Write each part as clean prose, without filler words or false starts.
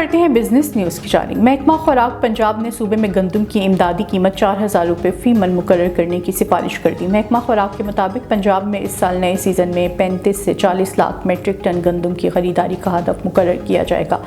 کرتے ہیں business news کی جانب۔ محکمہ خوراک پنجاب نے صوبے میں گندم کی امدادی قیمت 4,000 روپے فی من مقرر کرنے کی سفارش کر دی۔ محکمہ خوراک کے مطابق پنجاب میں اس سال نئے سیزن میں 35 سے 40 لاکھ میٹرک ٹن گندم کی خریداری کا ہدف مقرر کیا جائے گا۔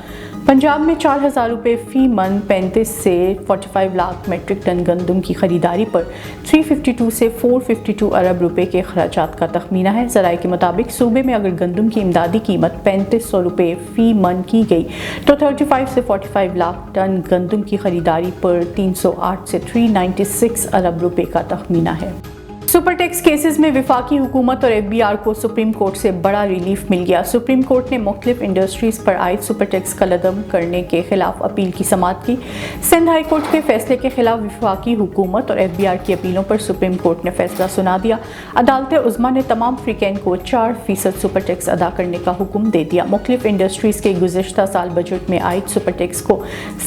پنجاب میں 4,000 روپے فی من 35 سے 45 لاکھ میٹرک ٹن گندم کی خریداری پر 352 سے 452 ارب روپے کے اخراجات کا تخمینہ ہے۔ ذرائع کے مطابق صوبے میں اگر گندم کی امدادی قیمت 3500 روپے فی من کی گئی تو 35 سے 45 لاکھ ٹن گندم کی خریداری پر 308 سے 396 ارب روپے کا تخمینہ ہے۔ سپر ٹیکس کیسز میں وفاقی حکومت اور FBR کو سپریم کورٹ سے بڑا ریلیف مل گیا۔ سپریم کورٹ نے مختلف انڈسٹریز پر عائد سپر ٹیکس کا لغو کرنے کے خلاف اپیل کی سماعت کی۔ سندھ ہائی کورٹ کے فیصلے کے خلاف وفاقی حکومت اور FBR کی اپیلوں پر سپریم کورٹ نے فیصلہ سنا دیا۔ عدالت عظمیٰ نے تمام فریقین کو 4% سپر ٹیکس ادا کرنے کا حکم دے دیا۔ مختلف انڈسٹریز کے گزشتہ سال بجٹ میں عائد سپر ٹیکس کو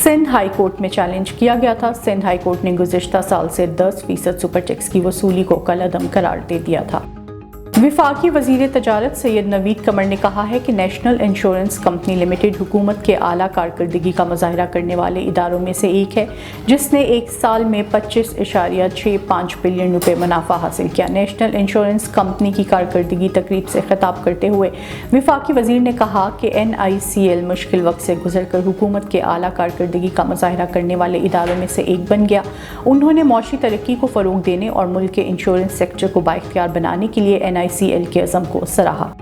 سندھ ہائی کورٹ میں چیلنج کیا گیا تھا۔ سندھ ہائی کورٹ نے گزشتہ سال سے 10% سپر ٹیکس کی وصولی کو عدم قرار دے دیا تھا۔ وفاقی وزیر تجارت سید نوید قمر نے کہا ہے کہ نیشنل انشورنس کمپنی لمیٹڈ حکومت کے اعلیٰ کارکردگی کا مظاہرہ کرنے والے اداروں میں سے ایک ہے، جس نے ایک سال میں 25.65 بلین روپے منافع حاصل کیا۔ نیشنل انشورنس کمپنی کی کارکردگی تقریب سے خطاب کرتے ہوئے وفاقی وزیر نے کہا کہ NICL مشکل وقت سے گزر کر حکومت کے اعلیٰ کارکردگی کا مظاہرہ کرنے والے اداروں میں سے ایک بن گیا۔ انہوں نے معاشی ترقی کو فروغ دینے اور ملک کے انشورنس سیکٹر کو بااختیار بنانے کے لیے NICL کے عزم کو سراہا۔